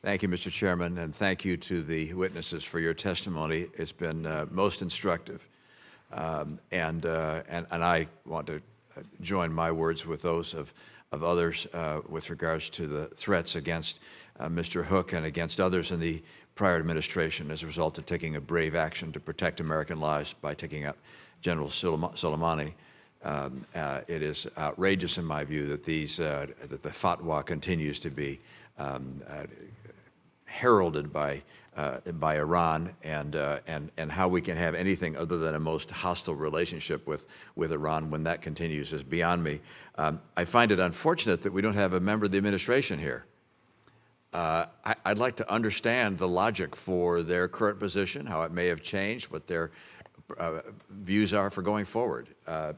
Thank you, Mr. Chairman, and thank you to the witnesses for your testimony. It's been most instructive, and I want to join my words with those of others with regards to the threats against Mr. Hook and against others in the prior administration as a result of taking a brave action to protect American lives by taking up General Soleimani. It is outrageous, in my view, that that the fatwa continues to be heralded by Iran, and how we can have anything other than a most hostile relationship with Iran when that continues is beyond me. I find it unfortunate that we don't have a member of the administration here. I'd like to understand the logic for their current position, how it may have changed, what their views are for going forward.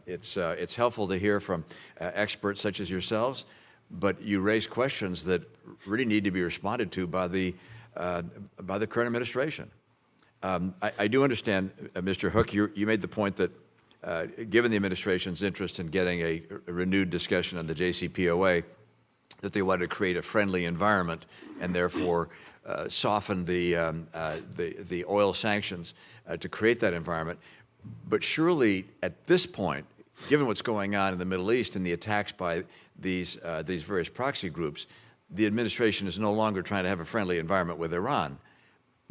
It's helpful to hear from experts such as yourselves, but you raise questions that really need to be responded to by the current administration. I do understand, Mr. Hook, you made the point that given the administration's interest in getting a renewed discussion on the JCPOA, that they wanted to create a friendly environment and therefore soften the oil sanctions to create that environment. But surely at this point, given what's going on in the Middle East and the attacks by these various proxy groups, the administration is no longer trying to have a friendly environment with Iran.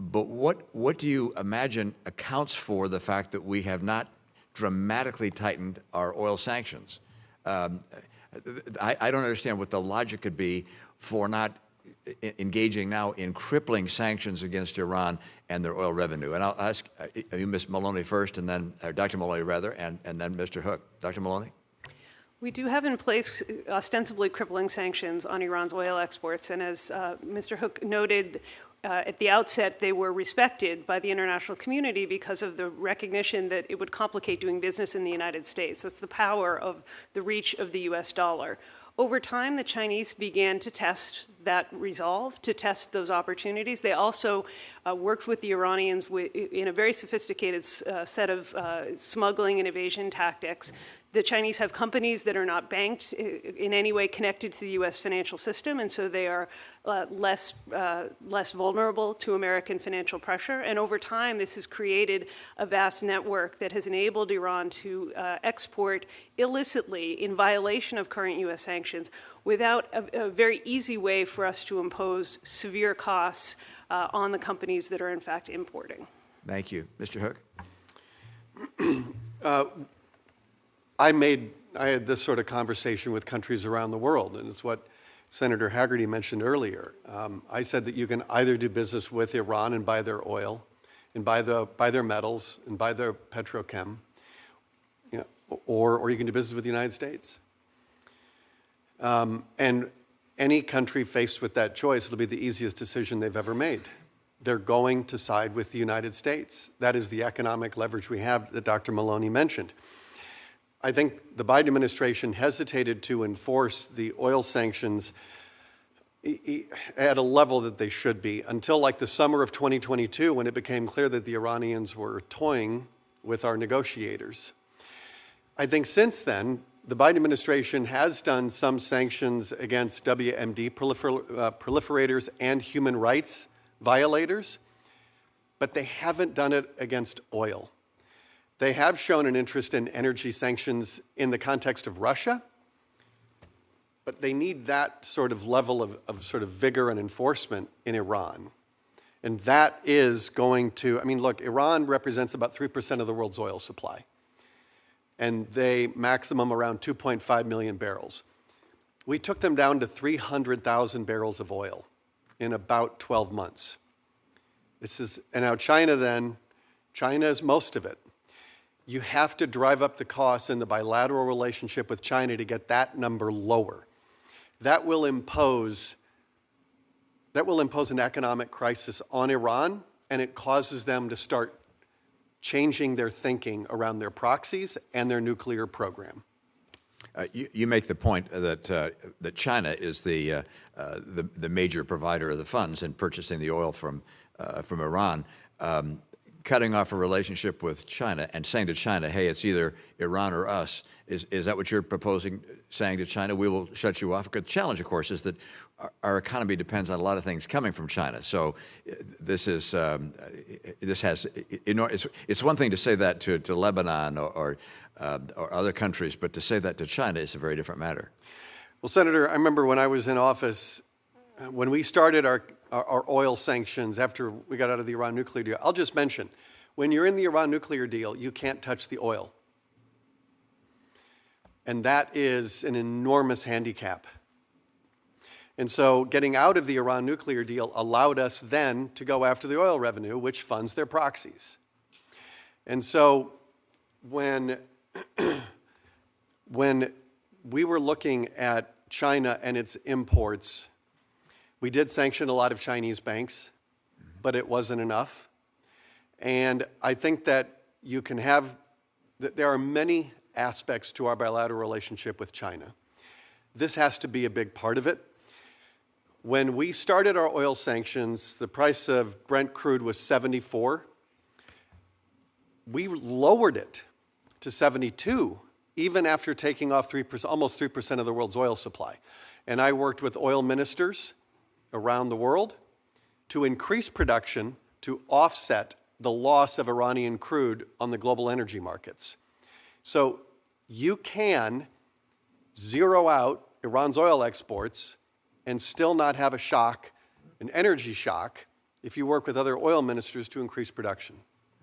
But what do you imagine accounts for the fact that we have not dramatically tightened our oil sanctions? I don't understand what the logic could be for not engaging now in crippling sanctions against Iran and their oil revenue. And I'll ask you, Ms. Maloney first, and then Dr. Maloney rather, and then Mr. Hook. Dr. Maloney? We do have in place ostensibly crippling sanctions on Iran's oil exports, and as Mr. Hook noted at the outset, they were respected by the international community because of the recognition that it would complicate doing business in the United States. That's the power of the reach of the US dollar. Over time, the Chinese began to test that resolve, to test those opportunities. They also worked with the Iranians in a very sophisticated set of smuggling and evasion tactics. The Chinese have companies that are not banked in any way connected to the U.S. financial system, and so they are less vulnerable to American financial pressure. And over time, this has created a vast network that has enabled Iran to export illicitly in violation of current U.S. sanctions without a very easy way for us to impose severe costs on the companies that are in fact importing. Thank you. Mr. Hook? I had this sort of conversation with countries around the world, and it's what Senator Haggerty mentioned earlier. I said that you can either do business with Iran and buy their oil, and buy their metals, and buy their petrochem, or you can do business with the United States. And any country faced with that choice, it'll be the easiest decision they've ever made. They're going to side with the United States. That is the economic leverage we have that Dr. Maloney mentioned. I think the Biden administration hesitated to enforce the oil sanctions at a level that they should be until like the summer of 2022, when it became clear that the Iranians were toying with our negotiators. I think since then, the Biden administration has done some sanctions against WMD proliferators and human rights violators, but they haven't done it against oil. They have shown an interest in energy sanctions in the context of Russia, but they need that sort of level of sort of vigor and enforcement in Iran. And that is going to, I mean, look, Iran represents about 3% of the world's oil supply, and they maximum around 2.5 million barrels. We took them down to 300,000 barrels of oil in about 12 months. And now China is most of it. You have to drive up the costs in the bilateral relationship with China to get that number lower. That will impose an economic crisis on Iran, and it causes them to start changing their thinking around their proxies and their nuclear program. You make the point that China is the major provider of the funds in purchasing the oil from Iran. cutting off a relationship with China and saying to China, hey, it's either Iran or us. Is that what you're proposing, saying to China, we will shut you off? Because the challenge, of course, is that our economy depends on a lot of things coming from China. So this is, it's one thing to say that to Lebanon or other countries, but to say that to China is a very different matter. Well, Senator, I remember when I was in office, when we started our oil sanctions after we got out of the Iran nuclear deal, I'll just mention, when you're in the Iran nuclear deal, you can't touch the oil. And that is an enormous handicap. And so getting out of the Iran nuclear deal allowed us then to go after the oil revenue, which funds their proxies. And so when we were looking at China and its imports, we did sanction a lot of Chinese banks, but it wasn't enough. And I think that there are many aspects to our bilateral relationship with China. This has to be a big part of it. When we started our oil sanctions, the price of Brent crude was 74. We lowered it to 72, even after taking off almost 3% of the world's oil supply. And I worked with oil ministers around the world to increase production to offset the loss of Iranian crude on the global energy markets. So you can zero out Iran's oil exports and still not have a shock, an energy shock, if you work with other oil ministers to increase production.